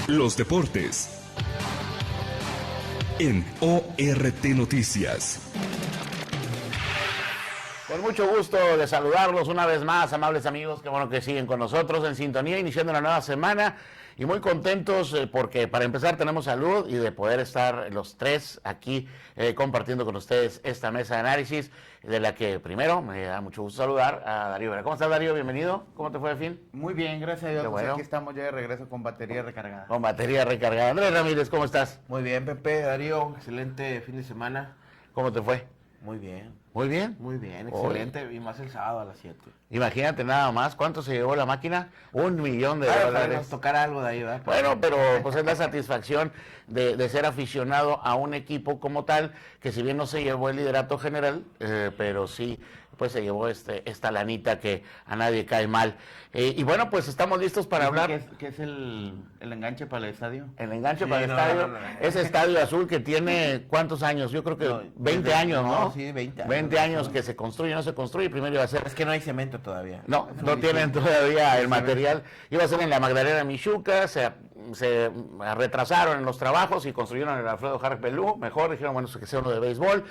Los deportes en ORT Noticias. Con mucho gusto de saludarlos una vez más, amables amigos, qué bueno que siguen con nosotros en sintonía, iniciando una nueva semana y muy contentos porque para empezar tenemos salud y de poder estar los tres aquí compartiendo con ustedes esta mesa de análisis, de la que primero me da mucho gusto saludar a Darío Vera. ¿Cómo estás, Darío? Bienvenido. ¿Cómo te fue de fin? Muy bien, gracias a Dios. Bueno. Aquí estamos ya de regreso con batería recargada. Con batería recargada. Andrés Ramírez, ¿cómo estás? Muy bien, Pepe, Darío, excelente fin de semana. ¿Cómo te fue? Muy bien. Muy bien. Muy bien, excelente. Y más el sábado a las 7. Imagínate nada más, ¿cuánto se llevó la máquina? $1,000,000. Para nos tocar algo de ahí, ¿verdad? Bueno, pero pues es la satisfacción de ser aficionado a un equipo como tal, que si bien no se llevó el liderato general, pero sí pues se llevó esta lanita que a nadie cae mal. Y bueno, pues estamos listos para hablar. ¿Qué es el enganche para el estadio? El enganche Sí, para el no, estadio, no. Ese estadio azul que tiene, ¿cuántos años? Yo creo que 20 años, ¿no? Sí, 20 años. 20 años que se construye, no se construye, primero iba a ser... Es que no hay cemento todavía. No tienen todavía el material. Iba a ser en la Magdalena Michuca, se retrasaron en los trabajos y construyeron el Alfredo Harp Pelú, mejor, dijeron, bueno, que sea uno de béisbol,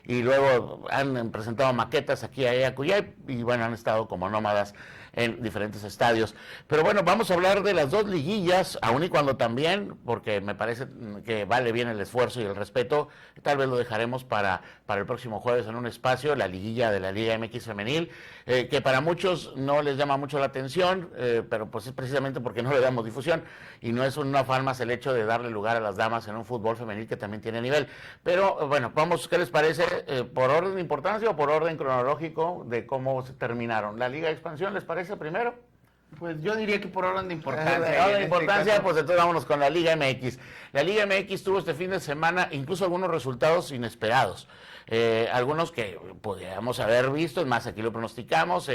y luego han presentado maquetas aquí a Cuyay, y bueno, han estado como nómadas en diferentes estadios. Pero bueno, vamos a hablar de las dos liguillas, aun y cuando también, porque me parece que vale bien el esfuerzo y el respeto, tal vez lo dejaremos para el próximo jueves en un espacio, la liguilla de la Liga MX femenil, que para muchos no les llama mucho la atención, pero pues es precisamente porque no le damos difusión, y no es un afán más el hecho de darle lugar a las damas en un fútbol femenil que también tiene nivel. Pero bueno, vamos, ¿qué les parece? ¿Por orden de importancia o por orden cronológico de cómo se terminaron? ¿La Liga de Expansión les parece primero? Pues yo diría que por orden de importancia. Orden de importancia, caso, pues entonces vámonos con la Liga MX. La Liga MX tuvo este fin de semana incluso algunos resultados inesperados. Algunos que podríamos haber visto, es más, aquí lo pronosticamos,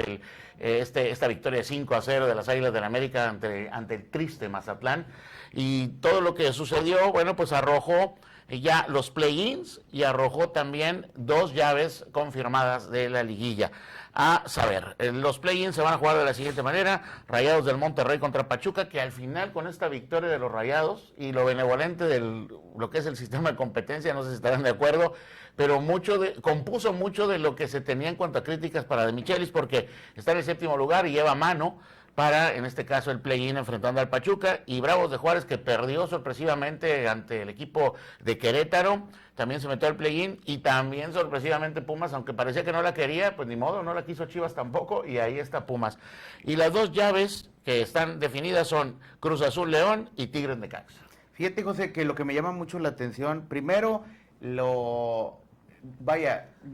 esta victoria 5-0 de las Águilas del América ante el triste Mazatlán, y todo lo que sucedió, bueno, pues arrojó ya los play-ins y arrojó también 2 llaves confirmadas de la liguilla. A saber, los play-ins se van a jugar de la siguiente manera: Rayados del Monterrey contra Pachuca, que al final con esta victoria de los Rayados y lo benevolente de lo que es el sistema de competencia, no sé si estarán de acuerdo, pero compuso mucho de lo que se tenía en cuanto a críticas para De Michelis, porque está en el 7º lugar y lleva mano para, en este caso, el play-in enfrentando al Pachuca, y Bravos de Juárez, que perdió sorpresivamente ante el equipo de Querétaro, también se metió al play-in, y también sorpresivamente Pumas, aunque parecía que no la quería, pues ni modo, no la quiso Chivas tampoco, y ahí está Pumas. Y las 2 llaves que están definidas son Cruz Azul León y Tigres Necaxa. Fíjate, José, que lo que me llama mucho la atención, primero, yo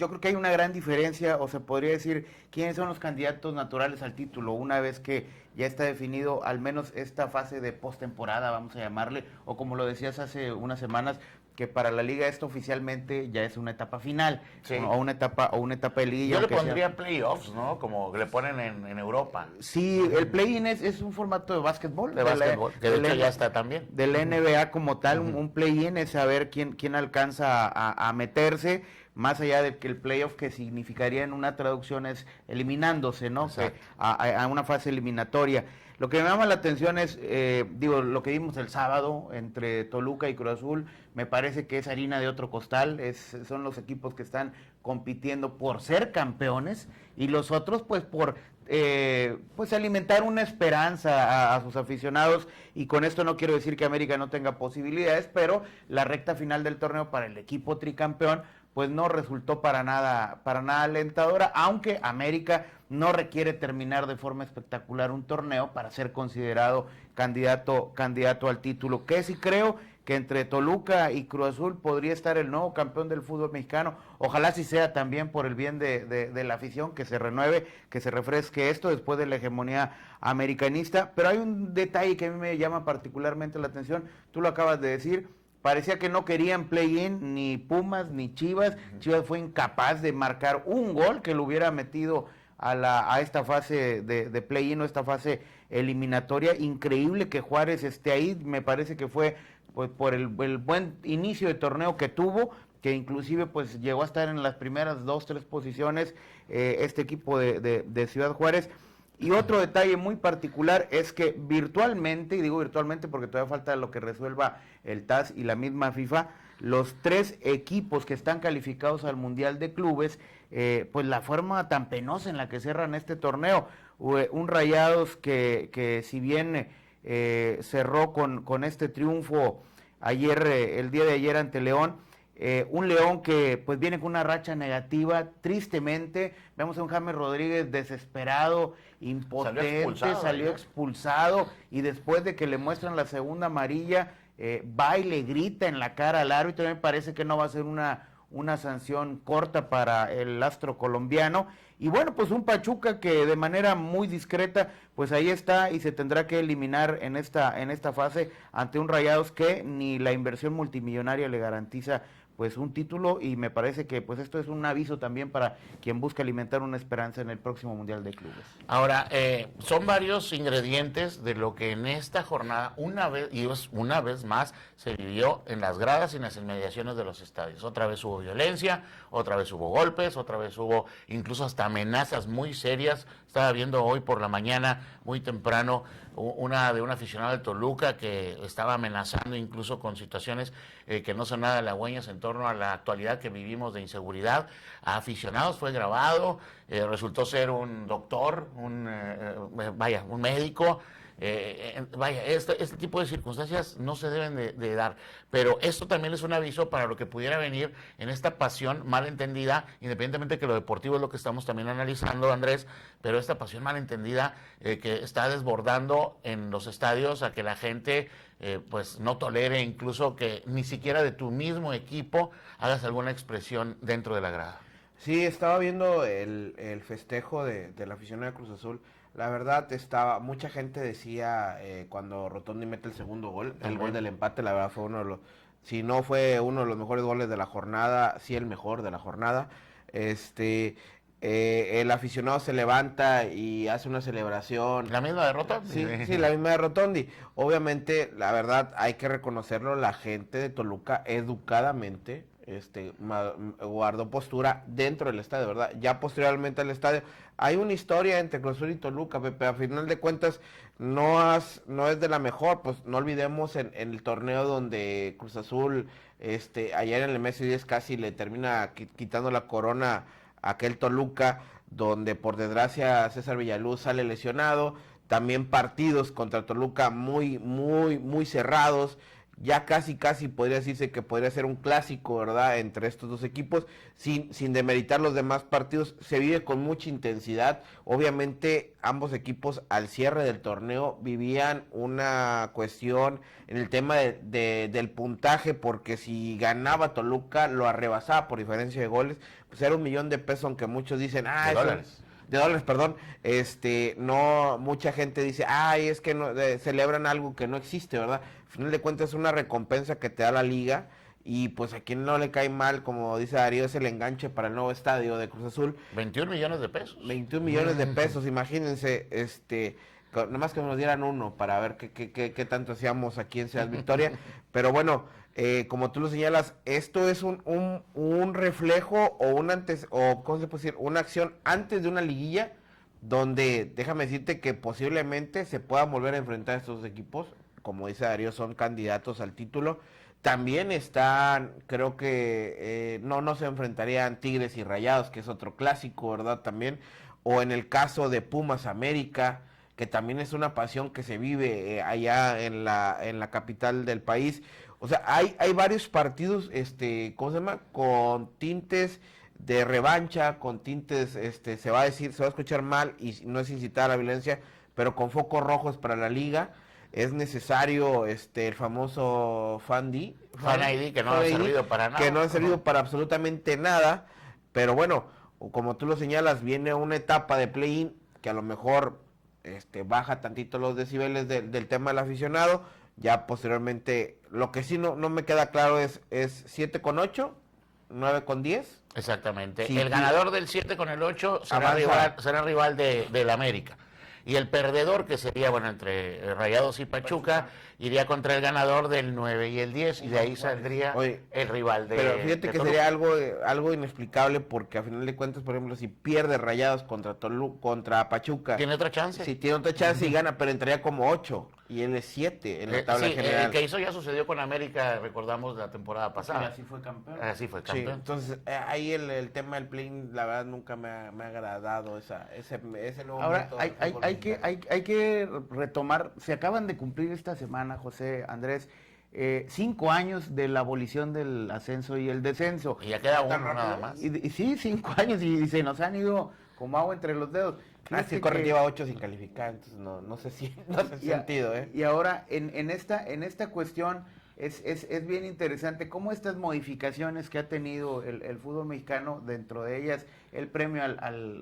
creo que hay una gran diferencia, o se podría decir, quiénes son los candidatos naturales al título, una vez que ya está definido al menos esta fase de postemporada, vamos a llamarle, o como lo decías hace unas semanas, que para la liga esto oficialmente ya es una etapa final, Sí. o una etapa de liguilla. Yo le aunque sea. pondría playoffs, ¿no? Como le ponen en Europa. Sí, el play-in es un formato de básquetbol. De básquetbol, que de hecho ya está también. De la NBA como tal, un play-in es saber quién alcanza a meterse, más allá de que el playoff, que significaría en una traducción es eliminándose, ¿no? A una fase eliminatoria. Lo que me llama la atención es, lo que vimos el sábado entre Toluca y Cruz Azul, me parece que es harina de otro costal, son los equipos que están compitiendo por ser campeones, y los otros pues por alimentar una esperanza a sus aficionados, y con esto no quiero decir que América no tenga posibilidades, pero la recta final del torneo para el equipo tricampeón pues no resultó para nada alentadora, aunque América no requiere terminar de forma espectacular un torneo para ser considerado candidato al título, que sí creo que entre Toluca y Cruz Azul podría estar el nuevo campeón del fútbol mexicano. Ojalá sí sea también por el bien de la afición, que se renueve, que se refresque esto después de la hegemonía americanista. Pero hay un detalle que a mí me llama particularmente la atención, tú lo acabas de decir. Parecía que no querían play-in ni Pumas ni Chivas. Chivas fue incapaz de marcar un gol que lo hubiera metido a esta fase de play-in o esta fase eliminatoria. Increíble que Juárez esté ahí. Me parece que fue pues por el buen inicio de torneo que tuvo, que inclusive pues llegó a estar en las primeras 2-3 posiciones este equipo de Ciudad Juárez. Y otro detalle muy particular es que virtualmente, y digo virtualmente porque todavía falta lo que resuelva el TAS y la misma FIFA, los 3 equipos que están calificados al Mundial de Clubes, pues la forma tan penosa en la que cierran este torneo, un Rayados que si bien cerró con este triunfo ayer, el día de ayer ante León, un León que pues viene con una racha negativa, tristemente, vemos a un James Rodríguez desesperado, impotente, salió expulsado, y después de que le muestran la segunda amarilla, va y le grita en la cara al árbitro. Me parece que no va a ser una sanción corta para el astro colombiano. Y bueno, pues un Pachuca que de manera muy discreta, pues ahí está y se tendrá que eliminar en esta fase ante un Rayados que ni la inversión multimillonaria le garantiza pues un título, y me parece que pues esto es un aviso también para quien busca alimentar una esperanza en el próximo Mundial de Clubes. Ahora, son varios ingredientes de lo que en esta jornada, una vez más, se vivió en las gradas y en las inmediaciones de los estadios. Otra vez hubo violencia, otra vez hubo golpes, otra vez hubo incluso hasta amenazas muy serias. Estaba viendo hoy por la mañana, muy temprano, una de un aficionado de Toluca que estaba amenazando incluso con situaciones que no son nada halagüeñas en torno a la actualidad que vivimos de inseguridad. A aficionados fue grabado, resultó ser un doctor, un médico. Este tipo de circunstancias no se deben de dar, pero esto también es un aviso para lo que pudiera venir en esta pasión mal entendida, independientemente de que lo deportivo es lo que estamos también analizando, Andrés, pero esta pasión mal entendida que está desbordando en los estadios a que la gente pues no tolere incluso que ni siquiera de tu mismo equipo hagas alguna expresión dentro de la grada. Sí, estaba viendo el festejo de la aficionada de Cruz Azul. La verdad, mucha gente decía cuando Rotondi mete el segundo gol, el gol del empate, la verdad fue si no fue uno de los mejores goles de la jornada, sí el mejor de la jornada. El aficionado se levanta y hace una celebración. ¿La misma derrota? Sí, la misma de Rotondi. Obviamente, la verdad, hay que reconocerlo, la gente de Toluca educadamente guardó postura dentro del estadio, ¿verdad? Ya posteriormente al estadio hay una historia entre Cruz Azul y Toluca, Pepe. A final de cuentas no es de la mejor. Pues no olvidemos en el torneo donde Cruz Azul ayer en el Messi 10 casi le termina quitando la corona a aquel Toluca, donde por desgracia César Villaluz sale lesionado. También partidos contra Toluca muy cerrados. Ya casi podría decirse que podría ser un clásico, ¿verdad?, entre estos dos equipos, sin demeritar los demás partidos. Se vive con mucha intensidad. Obviamente ambos equipos al cierre del torneo vivían una cuestión en el tema del puntaje, porque si ganaba Toluca lo arrebasaba por diferencia de goles, pues era $1,000,000, aunque muchos dicen, de dólares, perdón. No, mucha gente dice, es que no, celebran algo que no existe, ¿verdad? Al final de cuentas es una recompensa que te da la liga, y pues a quien no le cae mal, como dice Darío, es el enganche para el nuevo estadio de Cruz Azul. 21 millones de pesos. 21 millones de pesos, imagínense, nomás que nos dieran uno para ver qué tanto hacíamos aquí en Ciudad Victoria. Pero bueno, como tú lo señalas, esto es un reflejo o ¿cómo se puede decir? Una acción antes de una liguilla, donde déjame decirte que posiblemente se puedan volver a enfrentar a estos equipos. Como dice Darío, son candidatos al título. También creo que no se enfrentarían Tigres y Rayados, que es otro clásico, ¿verdad? También, o en el caso de Pumas América, que también es una pasión que se vive allá en la capital del país. O sea, hay varios partidos, ¿cómo se llama? Con tintes de revancha, con tintes, se va a escuchar mal y no es incitar a la violencia, pero con focos rojos para la liga. Es necesario el famoso Fan ID, que no ha servido para nada. Que no ha servido para absolutamente nada, pero bueno, como tú lo señalas, viene una etapa de play-in que a lo mejor baja tantito los decibeles del tema del aficionado. Ya posteriormente, lo que sí no me queda claro es 7 con 8, 9 con 10. Exactamente. Sí, el ganador del 7 con el 8 será rival del América. y el perdedor, que sería, bueno, entre Rayados y Pachuca, iría contra el ganador del 9 y el 10, y de ahí saldría el rival de Pero fíjate de que Toluca. sería algo inexplicable, porque a final de cuentas, por ejemplo, si pierde Rayados contra Pachuca, ¿Tiene otra chance? sí tiene otra chance y gana, pero entraría como 8 y él es 7 en la tabla Sí, general. que eso ya sucedió con América, recordamos la temporada Y pasada. así fue campeón. Así fue Sí, campeón. entonces ahí el tema del play-in, la verdad nunca me ha agradado ese nuevo Ahora, método de fútbol mexicano. hay que retomar, se acaban de cumplir esta semana, José Andrés, 5 años de la abolición del ascenso y el descenso. Y ya queda ¿Tan uno nada rápido? más. Y sí, 5 años y se nos han ido como agua entre los dedos. Sí, Fíjate que- lleva 8 sin calificar, entonces no sé si no hace sentido, ¿eh? Y ahora, en esta cuestión, es bien interesante cómo estas modificaciones que ha tenido el fútbol mexicano, dentro de ellas el premio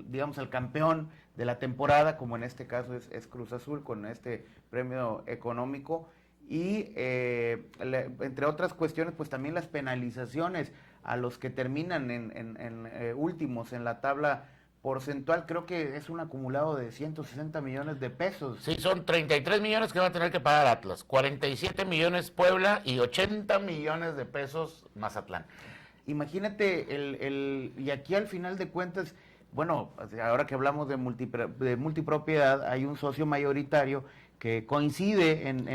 digamos, al campeón de la temporada, como en este caso es Cruz Azul, con este premio económico, y entre otras cuestiones, pues también las penalizaciones a los que terminan en últimos en la tabla porcentual. Creo que es un acumulado de 160 millones de pesos. Sí, son 33 millones que va a tener que pagar Atlas, 47 millones Puebla y 80 millones de pesos Mazatlán. Imagínate, y aquí al final de cuentas, bueno, ahora que hablamos de multipropiedad, hay un socio mayoritario que coincide en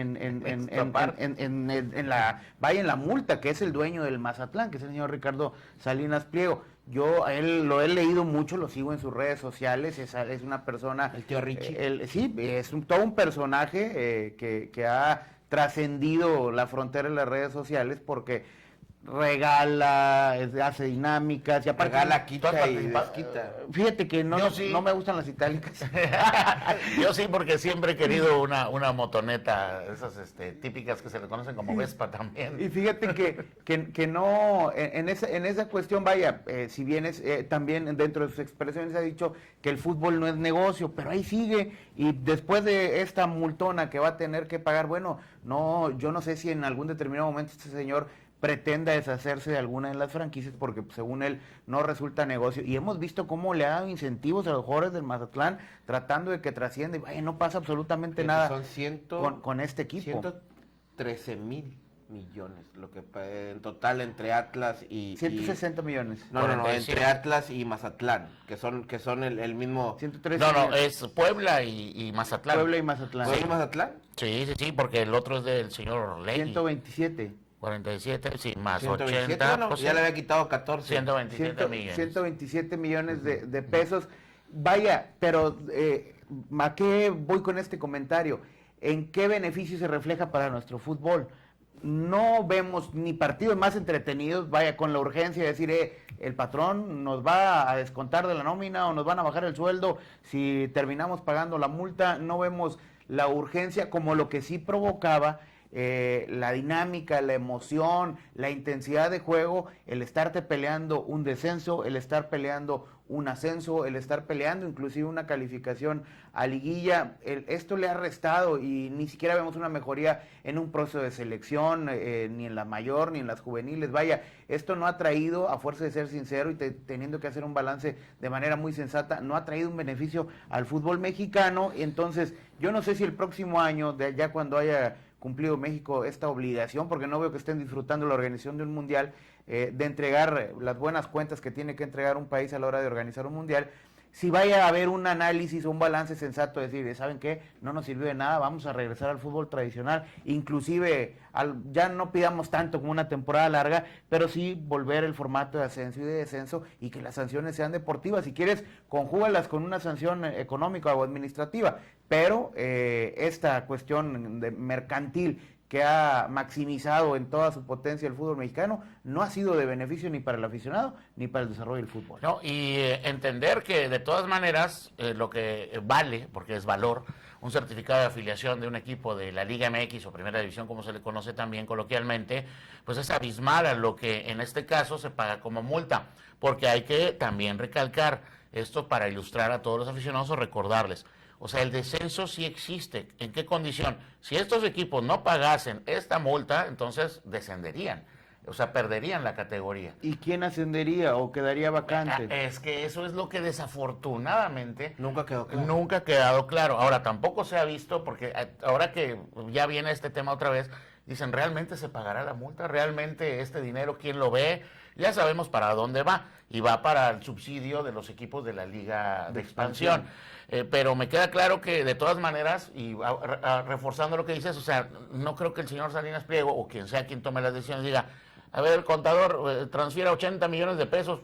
la multa, que es el dueño del Mazatlán, que es el señor Ricardo Salinas Pliego. Yo a él lo he leído mucho, lo sigo en sus redes sociales, es una persona... El tío Richie. Sí, es todo un personaje que ha trascendido la frontera de las redes sociales, porque regala, hace dinámicas, y aparte... Regala, ¿Tú has quita y participado? desquita. Fíjate que Yo sí. no me gustan las itálicas. Yo sí, porque siempre he querido una motoneta, esas típicas que se le conocen como Vespa también. Y fíjate que no, en esa cuestión, vaya, si bien también dentro de sus expresiones ha dicho que el fútbol no es negocio, pero ahí sigue, y después de esta multona que va a tener que pagar, bueno, no, yo no sé si en algún determinado momento este señor pretenda deshacerse de alguna de las franquicias, porque según él no resulta negocio, y hemos visto cómo le ha dado incentivos a los jugadores del Mazatlán tratando de que trascienda, y vaya, no pasa absolutamente nada con este equipo. 113 mil millones, lo que en total entre Atlas y 160 millones. No, 47. entre Atlas y Mazatlán, que son el mismo. 113 No, millones. es Puebla y Mazatlán. Puebla y Mazatlán. ¿Fue Mazatlán? Sí, porque el otro es del señor Legui. 127. 47, sí, más 127, 80, bueno, pues, ya le había quitado 14. 127 millones. 127 millones de pesos. Vaya, pero ¿a qué voy con este comentario? ¿En qué beneficio se refleja para nuestro fútbol? No vemos ni partidos más entretenidos, vaya, con la urgencia de decir, el patrón nos va a descontar de la nómina o nos van a bajar el sueldo si terminamos pagando la multa. No vemos la urgencia como lo que sí provocaba la dinámica, la emoción, la intensidad de juego, el estarte peleando un descenso, el estar peleando un ascenso, el estar peleando inclusive una calificación a liguilla. Esto le ha restado, y ni siquiera vemos una mejoría en un proceso de selección, ni en la mayor ni en las juveniles. Vaya, esto no ha traído, a fuerza de ser sincero y teniendo que hacer un balance de manera muy sensata, no ha traído un beneficio al fútbol mexicano. Entonces yo no sé si el próximo año, ya cuando haya cumplido México esta obligación, porque no veo que estén disfrutando la organización de un mundial, de entregar las buenas cuentas que tiene que entregar un país a la hora de organizar un mundial, si vaya a haber un análisis o un balance sensato, decir, ¿saben qué? No nos sirvió de nada, vamos a regresar al fútbol tradicional, inclusive ya no pidamos tanto como una temporada larga, pero sí volver el formato de ascenso y de descenso, y que las sanciones sean deportivas. Si quieres, conjúgalas con una sanción económica o administrativa, pero esta cuestión mercantil que ha maximizado en toda su potencia el fútbol mexicano, no ha sido de beneficio ni para el aficionado ni para el desarrollo del fútbol. No, y entender que de todas maneras lo que vale, porque es valor, un certificado de afiliación de un equipo de la Liga MX o Primera División, como se le conoce también coloquialmente, pues es abismal a lo que en este caso se paga como multa, porque hay que también recalcar esto para ilustrar a todos los aficionados o recordarles. O sea, el descenso sí existe. ¿En qué condición? Si estos equipos no pagasen esta multa, entonces descenderían. O sea, perderían la categoría. ¿Y quién ascendería o quedaría vacante? Es que eso es lo que desafortunadamente Nunca quedó claro. nunca ha quedado claro. Ahora, tampoco se ha visto, porque ahora que ya viene este tema otra vez, dicen, ¿realmente se pagará la multa? ¿Realmente este dinero quién lo ve? Ya sabemos para dónde va, y va para el subsidio de los equipos de la Liga de Expansión. Pero me queda claro que de todas maneras, y reforzando lo que dices, o sea, no creo que el señor Salinas Pliego, o quien sea quien tome las decisiones, diga, a ver, el contador, transfiera 80 millones de pesos.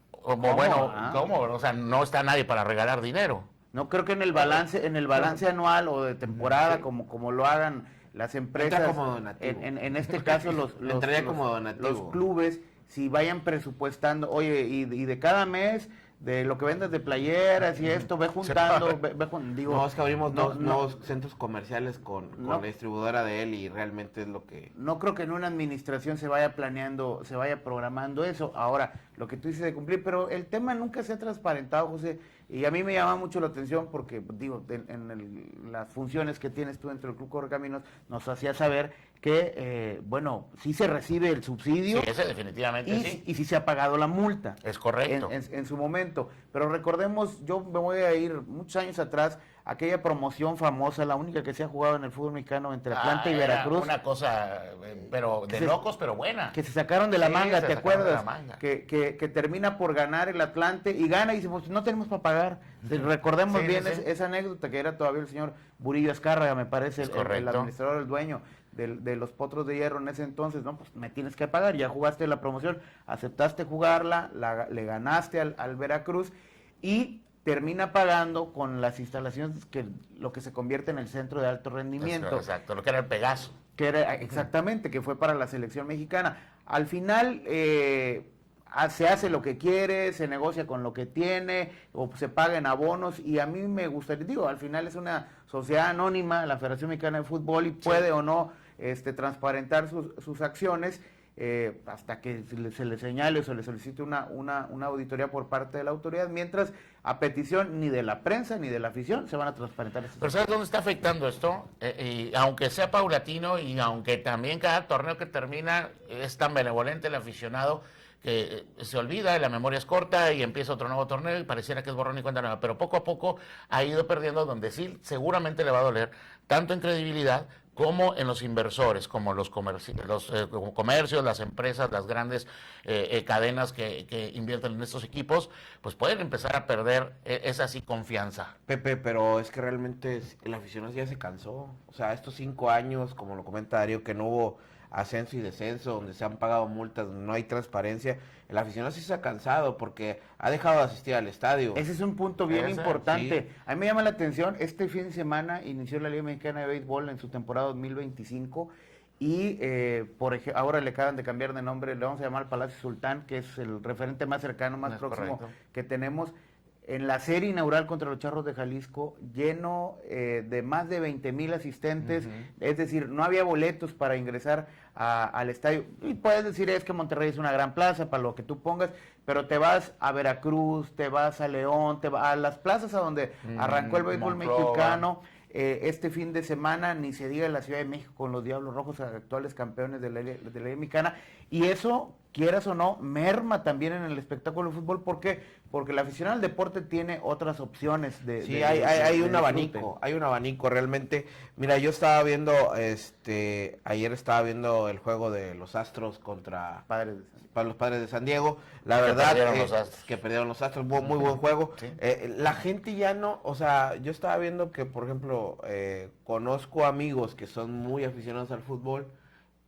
Como, bueno, ¿cómo? O sea, no está nadie para regalar dinero. No creo que en el balance anual o de temporada, Sí. como lo hagan las empresas, Entra como donativo. en este caso Entraría como donativo. los clubes, si vayan presupuestando, oye, y de cada mes, de lo que vendes de playeras y esto, ve juntando, digo... No, es que abrimos no, dos nuevos centros comerciales con la distribuidora de él y realmente es lo que... No creo que en una administración se vaya planeando, se vaya programando eso. Ahora, lo que tú dices de cumplir, pero el tema nunca se ha transparentado, José, y a mí me llama mucho la atención porque, digo, las funciones que tienes tú dentro del Club Correcaminos nos hacía saber que, bueno, sí se recibe el subsidio. Sí, ese definitivamente sí. Y sí se ha pagado la multa. Es correcto. En su momento. Pero recordemos, yo me voy a ir muchos años atrás, aquella promoción famosa, la única que se ha jugado en el fútbol mexicano entre Atlanta y Veracruz. Una cosa, pero de locos, pero buena. Que se sacaron de la Sí, manga, se ¿te sacaron de acuerdas? la manga. Que termina por ganar el Atlante y gana y dice, pues no tenemos para pagar. Recordemos Sí, bien sí. esa anécdota que era todavía el señor Burillo Escárraga, me parece, el administrador, el dueño de los Potros de Hierro en ese entonces. No, pues me tienes que pagar, ya jugaste la promoción, aceptaste jugarla, le ganaste al Veracruz y termina pagando con las instalaciones lo que se convierte en el centro de alto rendimiento. Exacto, lo que era el Pegaso. Que era exactamente, que fue para la selección mexicana. Al final se hace lo que quiere, se negocia con lo que tiene, o se paga en abonos, y a mí me gustaría, digo, al final es una sociedad anónima, la Federación Mexicana de Fútbol, y puede o no transparentar sus acciones, hasta que se le señale o se le solicite una auditoría por parte de la autoridad, mientras a petición ni de la prensa ni de la afición se van a transparentar esas Pero ¿sabes dónde está afectando esto? Y aunque sea paulatino y aunque también cada torneo que termina es tan benevolente el aficionado que se olvida, la memoria es corta y empieza otro nuevo torneo y pareciera que es borrón y cuenta nueva, pero poco a poco ha ido perdiendo, donde sí seguramente le va a doler, tanto en credibilidad como en los inversores, como los comercios, las empresas, las grandes cadenas que invierten en estos equipos, pues pueden empezar a perder esa sí confianza. Pepe, pero es que realmente el aficionado ya se cansó. O sea, estos 5 años, como lo comenta Darío, que no hubo ascenso y descenso, donde se han pagado multas, no hay transparencia, el aficionado sí se ha cansado porque ha dejado de asistir al estadio. Ese es un punto bien importante. Sí. A mí me llama la atención, este fin de semana inició la Liga Mexicana de Béisbol en su temporada 2025 y ahora le acaban de cambiar de nombre, le vamos a llamar Palacio Sultán, que es el referente más cercano, más próximo que tenemos. En la serie inaugural contra los Charros de Jalisco, lleno de más de 20,000 asistentes, es decir, no había boletos para ingresar al estadio. Y puedes decir, es que Monterrey es una gran plaza, para lo que tú pongas, pero te vas a Veracruz, te vas a León, te vas a las plazas a donde arrancó el béisbol mexicano. Este fin de semana, ni se diga en la Ciudad de México con los Diablos Rojos, actuales campeones de la Liga Mexicana, y eso, quieras o no, merma también en el espectáculo de fútbol. ¿Por qué? Porque el aficionado al deporte tiene otras opciones hay un abanico, realmente. Mira, yo estaba viendo, ayer estaba viendo el juego de los Astros contra los Padres de San Diego. La verdad que perdieron los Astros, muy buen juego. Sí. La gente ya no, o sea, yo estaba viendo que, por ejemplo, conozco amigos que son muy aficionados al fútbol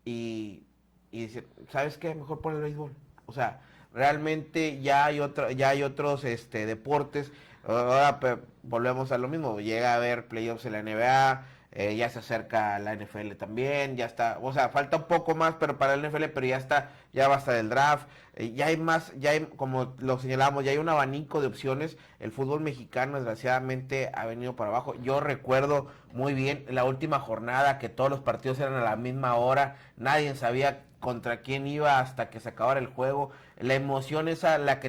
y dicen, ¿sabes qué? Mejor pon el béisbol. O sea, realmente ya hay otros deportes. Ahora volvemos a lo mismo, llega a haber playoffs en la NBA, ya se acerca la NFL también, ya está, o sea, falta un poco más pero para la NFL, pero ya basta del draft, ya hay más, como lo señalamos, ya hay un abanico de opciones. El fútbol mexicano desgraciadamente ha venido para abajo. Yo recuerdo muy bien la última jornada que todos los partidos eran a la misma hora, nadie sabía contra quién iba hasta que se acabara el juego. La emoción esa, la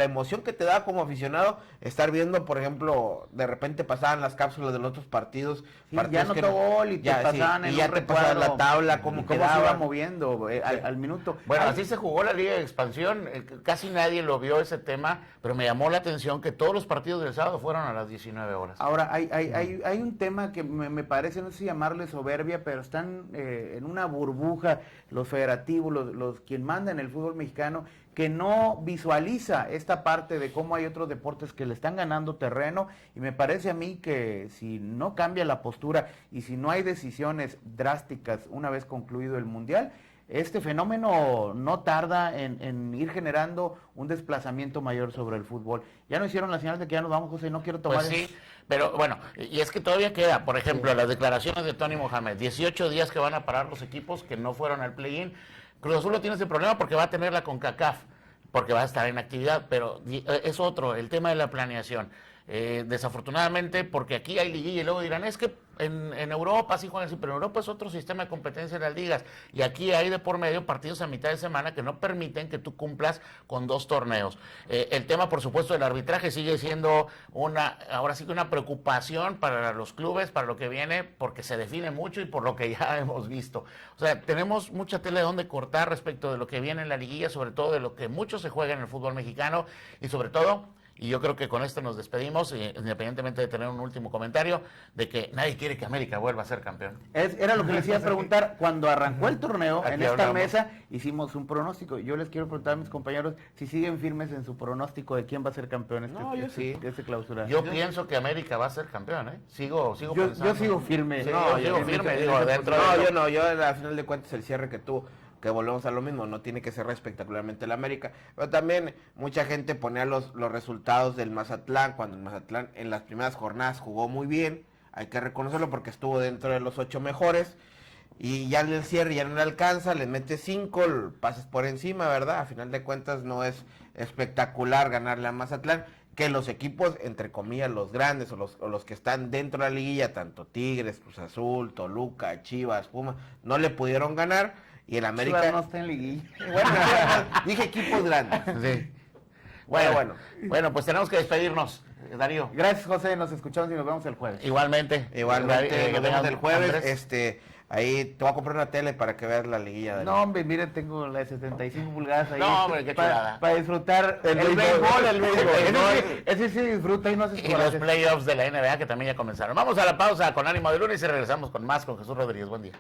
emoción que te da como aficionado estar viendo, por ejemplo, de repente pasaban las cápsulas de los otros partidos, Sí, partidos ya es que anotó gol y te ya, sí, pasaban y en ya un te pasaban la recuadro, tabla, y cómo cómo se iba quedaba. moviendo al minuto. Bueno, Ay, así se jugó la Liga de Expansión, casi nadie lo vio ese tema, pero me llamó la atención que todos los partidos del sábado fueron a las 19 horas. Ahora, hay un tema que me parece, no sé si llamarle soberbia, pero están en una burbuja los federativos, los quien manda en el fútbol mexicano, que no visualiza esta parte de cómo hay otros deportes que le están ganando terreno, y me parece a mí que si no cambia la postura y si no hay decisiones drásticas una vez concluido el Mundial, este fenómeno no tarda en ir generando un desplazamiento mayor sobre el fútbol. Ya no hicieron la señal de que ya nos vamos, José, no quiero tomar... Pues sí, pero bueno, y es que todavía queda, por ejemplo, las declaraciones de Tony Mohamed, 18 días que van a parar los equipos que no fueron al play-in. Cruz Azul no tiene ese problema porque va a tener la CONCACAF, porque va a estar en actividad, pero es otro, el tema de la planeación. Desafortunadamente, porque aquí hay liguilla y luego dirán, es que en Europa sí juegan así, pero en Europa es otro sistema de competencia de las ligas, y aquí hay de por medio partidos a mitad de semana que no permiten que tú cumplas con 2 torneos. El tema, por supuesto, del arbitraje sigue siendo ahora sí que una preocupación para los clubes, para lo que viene, porque se define mucho y por lo que ya hemos visto. O sea, tenemos mucha tela de donde cortar respecto de lo que viene en la liguilla, sobre todo de lo que mucho se juega en el fútbol mexicano, y sobre todo... Y yo creo que con esto nos despedimos, independientemente de tener un último comentario, de que nadie quiere que América vuelva a ser campeón. Era lo que les iba a preguntar. Cuando arrancó el torneo, Aquí en esta hablamos. mesa hicimos un pronóstico. Yo les quiero preguntar a mis compañeros si siguen firmes en su pronóstico de quién va a ser campeón No, yo sí. este clausura. Yo pienso que América va a ser campeón, ¿eh? Sigo pensando. Yo sigo firme. Sí, No, yo sigo yo- firme, yo- digo, yo- dentro No, de... yo no, yo al final de cuentas el cierre que tuvo, que volvemos a lo mismo, no tiene que cerrar espectacularmente el América, pero también mucha gente ponía los resultados del Mazatlán, cuando el Mazatlán en las primeras jornadas jugó muy bien, hay que reconocerlo porque estuvo dentro de los 8 mejores, y ya en el cierre ya no le alcanza, le mete 5, pases por encima, ¿verdad? A final de cuentas no es espectacular ganarle a Mazatlán, que los equipos, entre comillas, los grandes o los que están dentro de la liguilla, tanto Tigres, Cruz Azul, Toluca, Chivas, Pumas, no le pudieron ganar. Y el América... Chivas no está en liguilla. Bueno, dije equipos grandes. Sí. Bueno, pues tenemos que despedirnos, Darío. Gracias, José. Nos escuchamos y nos vemos el jueves. Igualmente. Igualmente, nos vemos el jueves. Andrés. Ahí te voy a comprar una tele para que veas la liguilla. Darío. No, hombre, mire, tengo la de 75 pulgadas ahí. No, hombre, qué chulada. Para disfrutar El béisbol. Ese sí disfruta y no haces Y los playoffs de la NBA que también ya comenzaron. Vamos a la pausa con ánimo de lunes y regresamos con más con Jesús Rodríguez. Buen día.